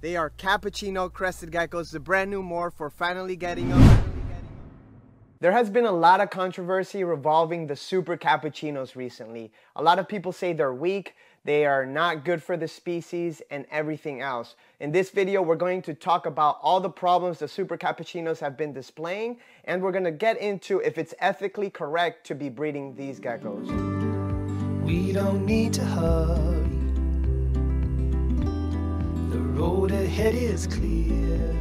They are Cappuccino Crested Geckos, the brand new morph for finally getting them. There has been a lot of controversy revolving the super cappuccinos recently. A lot of people say they're weak, they are not good for the species, and everything else. In this video, we're going to talk about all the problems the super cappuccinos have been displaying, and we're going to get into if it's ethically correct to be breeding these geckos. We don't need to hurry. The road ahead is clear.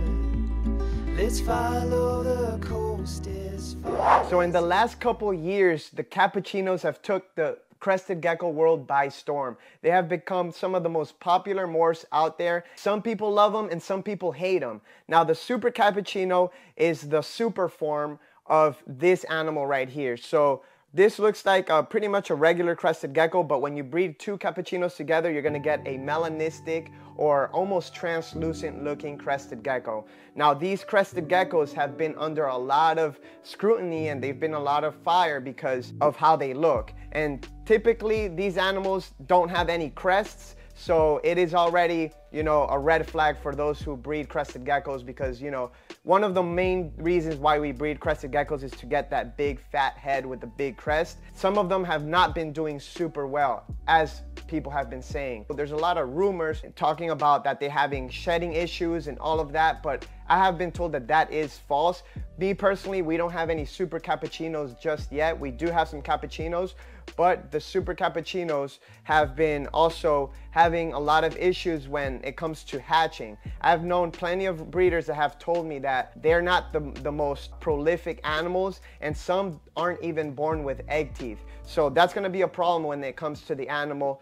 Let's follow the coast as far. So in the last couple years, the cappuccinos have took the crested gecko world by storm. They have become some of the most popular morphs out there. Some people love them and some people hate them. Now the super cappuccino is the super form of this animal right here. So this looks like pretty much a regular crested gecko, but when you breed two cappuccinos together, you're gonna get a melanistic or almost translucent looking crested gecko. Now these crested geckos have been under a lot of scrutiny and they've been a lot of fire because of how they look. And typically these animals don't have any crests, so it is already, you know, a red flag for those who breed crested geckos because, you know, one of the main reasons why we breed crested geckos is to get that big fat head with the big crest. Some of them have not been doing super well, as people have been saying. There's a lot of rumors talking about that they're having shedding issues and all of that, but I have been told that that is false. Me personally, we don't have any super cappuccinos just yet. We do have some cappuccinos, but the super cappuccinos have been also having a lot of issues when it comes to hatching. I've known plenty of breeders that have told me that they're not the most prolific animals, and some aren't even born with egg teeth. So that's gonna be a problem when it comes to the animal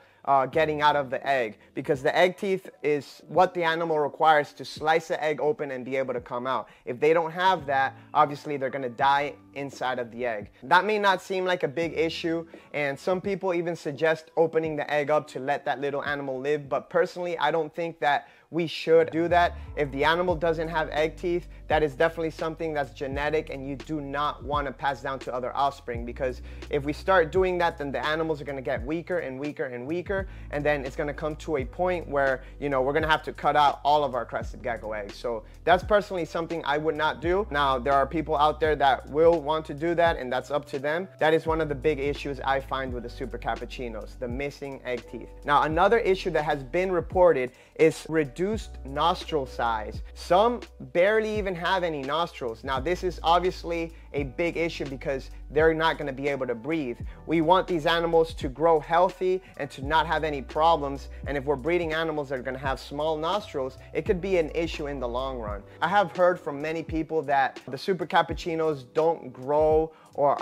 getting out of the egg, because the egg teeth is what the animal requires to slice the egg open and be able to come out. If they don't have that, obviously they're gonna die inside of the egg. That may not seem like a big issue, and some people even suggest opening the egg up to let that little animal live, but personally I don't think that we should do that. If the animal doesn't have egg teeth, that is definitely something that's genetic and you do not want to pass down to other offspring, because if we start doing that, then the animals are going to get weaker and weaker and weaker, and then it's going to come to a point where, you know, we're going to have to cut out all of our crested gecko eggs. So that's personally something I would not do. Now there are people out there that will want to do that, and that's up to them. That is one of the big issues I find with the super cappuccinos, the missing egg teeth. Now another issue that has been reported is reduced nostril size. Some barely even have any nostrils. Now this is obviously a big issue because they're not going to be able to breathe. We want these animals to grow healthy and to not have any problems, and if we're breeding animals that are going to have small nostrils, it could be an issue in the long run. I have heard from many people that the super cappuccinos don't grow or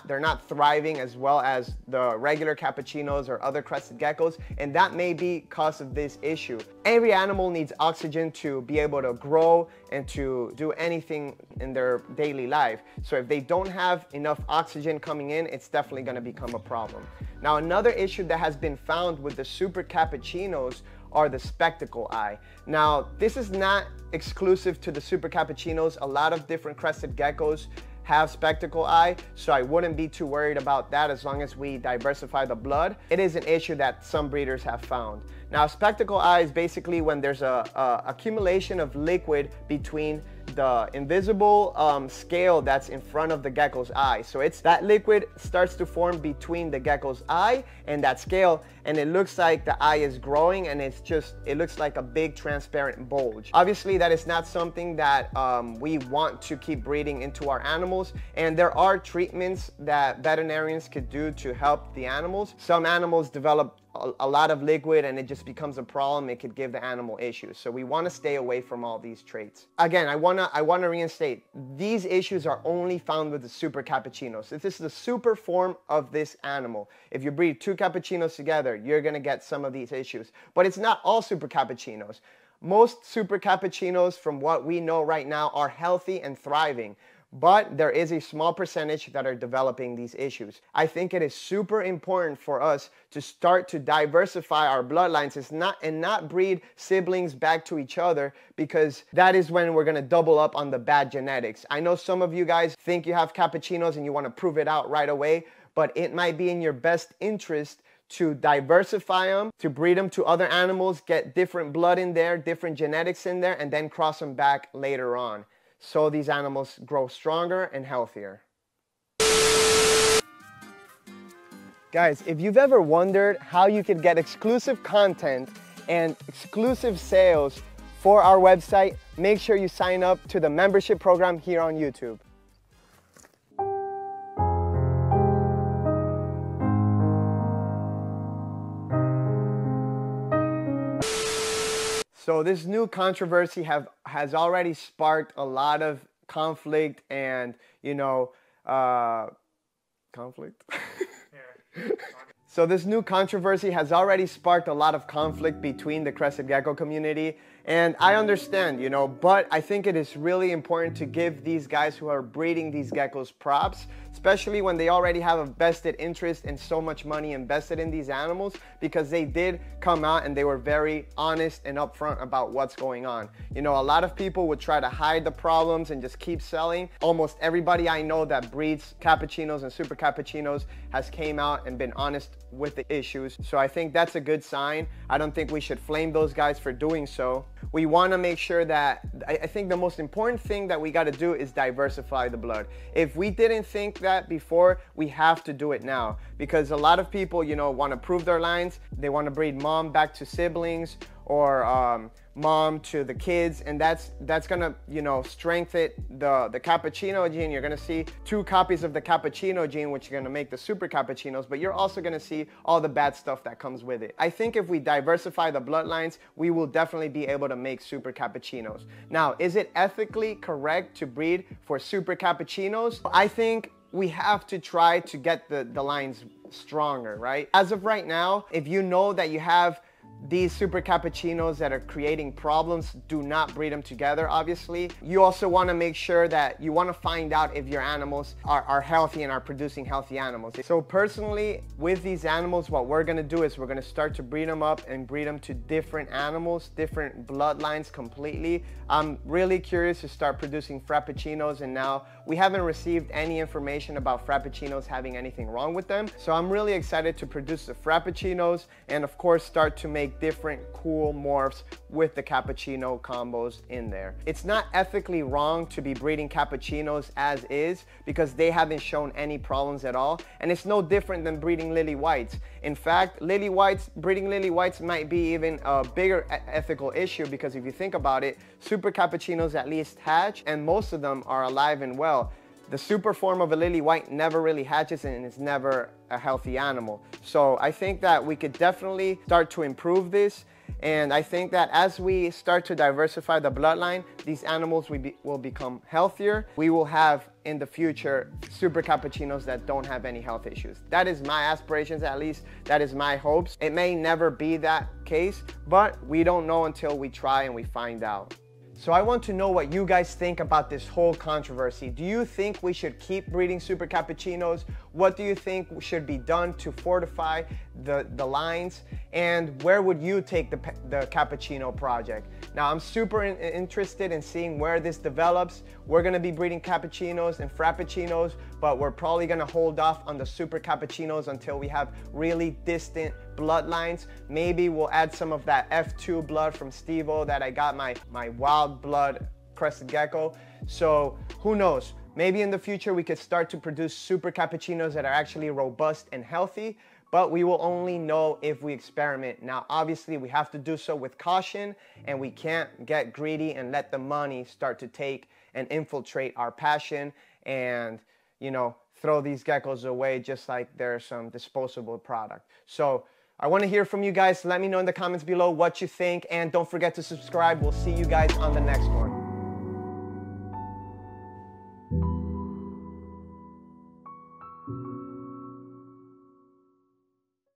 they're not thriving as well as the regular cappuccinos or other crested geckos, and that may be because of this issue. Every animal needs oxygen to be able to grow and to do anything in their daily life. So if they don't have enough oxygen coming in, it's definitely going to become a problem. Now another issue that has been found with the super cappuccinos are the spectacle eye. Now this is not exclusive to the super cappuccinos. A lot of different crested geckos have spectacle eye, so I wouldn't be too worried about that as long as we diversify the blood. It is an issue that some breeders have found. Now spectacle eye is basically when there's a accumulation of liquid between the invisible scale that's in front of the gecko's eye. So it's that liquid starts to form between the gecko's eye and that scale, and it looks like the eye is growing, and it looks like a big transparent bulge. Obviously that is not something that we want to keep breeding into our animals, and there are treatments that veterinarians could do to help the animals. Some animals develop a lot of liquid and it just becomes a problem. It could give the animal issues. So we want to stay away from all these traits. Again, I want to reinstate, these issues are only found with the super cappuccinos. This is the super form of this animal. If you breed two cappuccinos together, you're going to get some of these issues. But it's not all super cappuccinos. Most super cappuccinos, from what we know right now, are healthy and thriving. But there is a small percentage that are developing these issues. I think it is super important for us to start to diversify our bloodlines and not breed siblings back to each other, because that is when we're gonna double up on the bad genetics. I know some of you guys think you have cappuccinos and you wanna prove it out right away, but it might be in your best interest to diversify them, to breed them to other animals, get different blood in there, different genetics in there, and then cross them back later on. So these animals grow stronger and healthier. Guys, if you've ever wondered how you could get exclusive content and exclusive sales for our website, make sure you sign up to the membership program here on YouTube. So this new controversy has already sparked a lot of conflict and, you know, conflict? So this new controversy has already sparked a lot of conflict between the crested gecko community, and I understand, you know, but I think it is really important to give these guys who are breeding these geckos props, especially when they already have a vested interest and so much money invested in these animals, because they did come out and they were very honest and upfront about what's going on. You know, a lot of people would try to hide the problems and just keep selling. Almost everybody I know that breeds cappuccinos and super cappuccinos has came out and been honest with the issues. So I think that's a good sign. I don't think we should flame those guys for doing so. We want to make sure that, I think the most important thing that we got to do is diversify the blood. If we didn't think that before, we have to do it now, because a lot of people, you know, want to prove their lines. They want to breed mom back to siblings, or mom to the kids, and that's gonna, you know, strengthen the cappuccino gene. You're gonna see 2 copies of the cappuccino gene, which are gonna make the super cappuccinos, but you're also gonna see all the bad stuff that comes with it. I think if we diversify the bloodlines, we will definitely be able to make super cappuccinos. Now, is it ethically correct to breed for super cappuccinos? I think we have to try to get the lines stronger, right? As of right now, if you know that you have these super cappuccinos that are creating problems, do not breed them together, obviously. You also want to make sure that you want to find out if your animals are healthy and are producing healthy animals. So personally, with these animals, what we're going to do is we're going to start to breed them up and breed them to different animals, different bloodlines completely. I'm really curious to start producing frappuccinos, and now we haven't received any information about frappuccinos having anything wrong with them. So I'm really excited to produce the frappuccinos and of course start to make different cool morphs with the cappuccino combos in there. It's not ethically wrong to be breeding cappuccinos as is, because they haven't shown any problems at all, and it's no different than breeding lily whites. In fact, breeding lily whites might be even a bigger ethical issue, because if you think about it, super cappuccinos at least hatch, and most of them are alive and well. The super form of a lily white never really hatches and is never a healthy animal. So I think that we could definitely start to improve this. And I think that as we start to diversify the bloodline, these animals will become healthier. We will have in the future super cappuccinos that don't have any health issues. That is my aspirations, at least. That is my hopes. It may never be that case, but we don't know until we try and we find out. So I want to know what you guys think about this whole controversy. Do you think we should keep breeding super cappuccinos? What do you think should be done to fortify the lines? And where would you take the cappuccino project? Now, I'm super interested in seeing where this develops. We're gonna be breeding cappuccinos and frappuccinos, but we're probably gonna hold off on the super cappuccinos until we have really distant bloodlines. Maybe we'll add some of that F2 blood from Steve-O that I got my wild blood crested gecko. So who knows? Maybe in the future we could start to produce super cappuccinos that are actually robust and healthy, but we will only know if we experiment. Now, obviously, we have to do so with caution, and we can't get greedy and let the money start to take and infiltrate our passion and, you know, throw these geckos away just like they're some disposable product. So I want to hear from you guys. Let me know in the comments below what you think, and don't forget to subscribe. We'll see you guys on the next one.